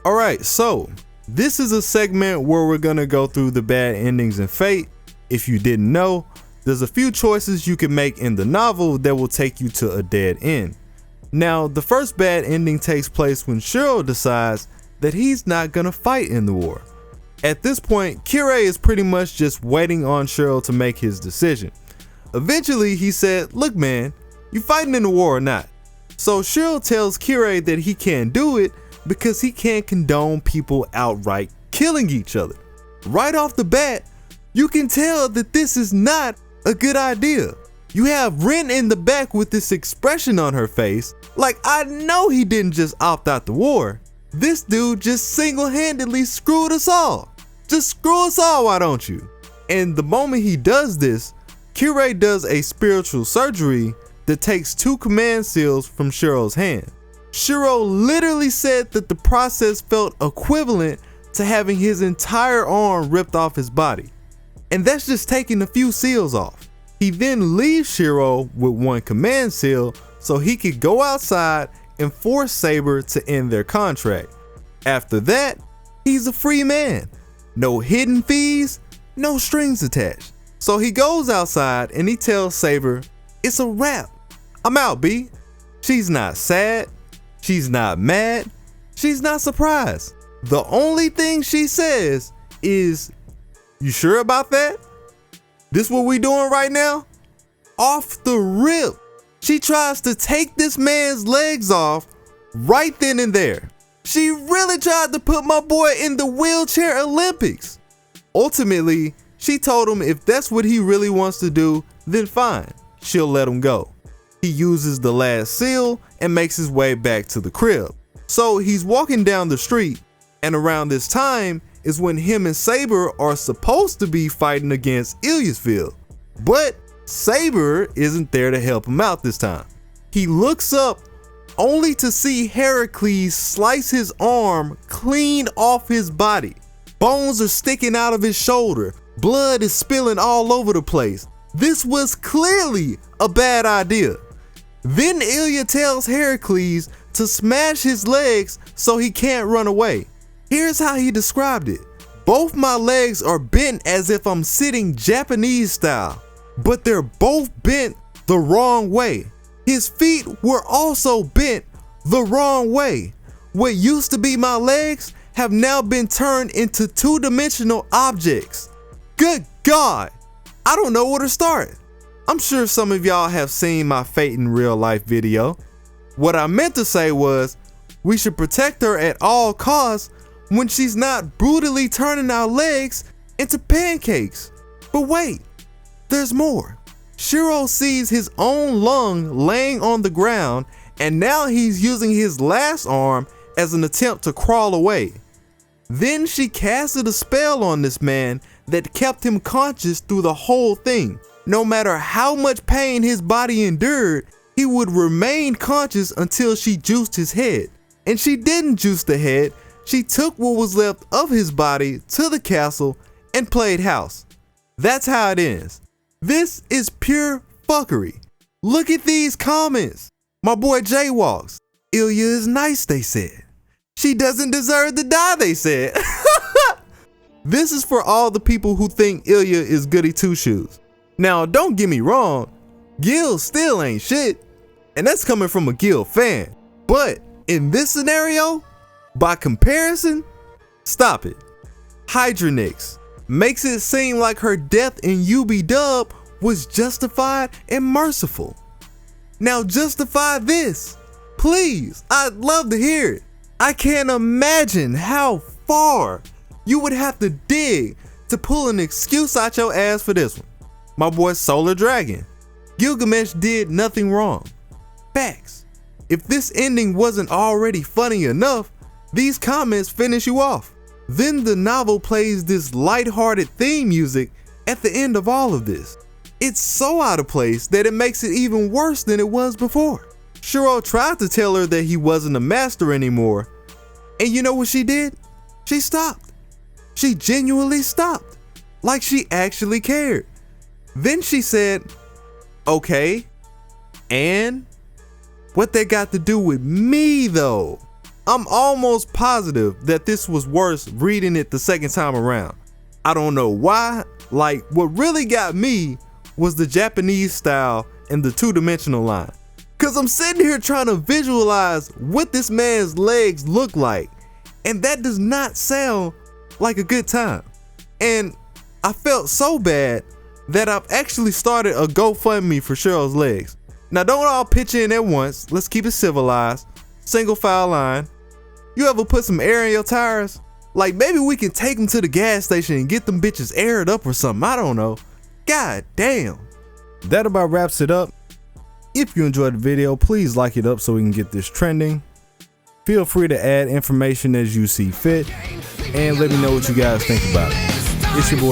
Alright, so this is a segment where we're gonna go through the bad endings in Fate. If you didn't know, there's a few choices you can make in the novel that will take you to a dead end. Now, the first bad ending takes place when Cheryl decides that he's not gonna fight in the war. At this point, Kirei is pretty much just waiting on Cheryl to make his decision. Eventually, he said, "Look man, you fighting in the war or not?" So Cheryl tells Kirei that he can't do it because he can't condone people outright killing each other. Right off the bat, you can tell that this is not a good idea. You have Ren in the back with this expression on her face, like I know he didn't just opt out the war. This dude just single-handedly screwed us all. Just screw us all, why don't you? And the moment he does this, Kirei does a spiritual surgery that takes 2 command seals from Cheryl's hand. Cheryl literally said that the process felt equivalent to having his entire arm ripped off his body. And that's just taking a few seals off. He then leaves Cheryl with 1 command seal so he could go outside and force Saber to end their contract. After that, he's a free man. No hidden fees, no strings attached. So he goes outside and he tells Saber, "It's a wrap. I'm out, B." She's not sad. She's not mad. She's not surprised. The only thing she says is, "You sure about that? This what we doing right now?" Off the rip, she tries to take this man's legs off right then and there. She really tried to put my boy in the wheelchair Olympics. Ultimately, she told him if that's what he really wants to do, then fine, she'll let him go. He uses the last seal and makes his way back to the crib. So he's walking down the street, and around this time is when him and Saber are supposed to be fighting against Ilya's field. But Saber isn't there to help him out this time. He looks up only to see Heracles slice his arm clean off his body. Bones are sticking out of his shoulder. Blood is spilling all over the place. This was clearly a bad idea. Then Ilya tells Heracles to smash his legs so he can't run away. Here's how he described it. "Both my legs are bent as if I'm sitting Japanese style, but they're both bent the wrong way. His feet were also bent the wrong way. What used to be my legs have now been turned into 2-dimensional objects." Good God, I don't know where to start. I'm sure some of y'all have seen my Fate in Real Life video. What I meant to say was, we should protect her at all costs when she's not brutally turning our legs into pancakes. But wait, there's more. Cheryl sees his own lung laying on the ground, and now he's using his last arm as an attempt to crawl away. Then she casted a spell on this man that kept him conscious through the whole thing. No matter how much pain his body endured, he would remain conscious until she juiced his head. And she didn't juice the head, she took what was left of his body to the castle and played house. That's how it ends. This is pure fuckery. Look at these comments. My boy jaywalks. Ilya is nice, they said. She doesn't deserve to die, they said. This is for all the people who think Ilya is goody two-shoes. Now, don't get me wrong, Gil still ain't shit, and that's coming from a Gil fan. But in this scenario, by comparison, stop it. Hydronix makes it seem like her death in UB-Dub was justified and merciful. Now justify this, please. I'd love to hear it. I can't imagine how far you would have to dig to pull an excuse out your ass for this one. My boy Solar Dragon. Gilgamesh did nothing wrong. Facts. If this ending wasn't already funny enough, these comments finish you off. Then the novel plays this lighthearted theme music at the end of all of this. It's so out of place that it makes it even worse than it was before. Cheryl tried to tell her that he wasn't a master anymore, and you know what she did? She stopped. She genuinely stopped, like she actually cared. Then she said, "Okay, and what they got to do with me though?" I'm almost positive that this was worse reading it the second time around. I don't know why. Like, what really got me was the Japanese style and the two-dimensional line. Cause I'm sitting here trying to visualize what this man's legs look like, and that does not sound like a good time. And I felt so bad that I've actually started a GoFundMe for Cheryl's legs. Now don't all pitch in at once. Let's keep it civilized. Single file line. You ever put some air in your tires? Like, maybe we can take them to the gas station and get them bitches aired up or something. I don't know. God damn. That about wraps it up. If you enjoyed the video, please like it up so we can get this trending. Feel free to add information as you see fit, and let me know what you guys think about it. It's your boy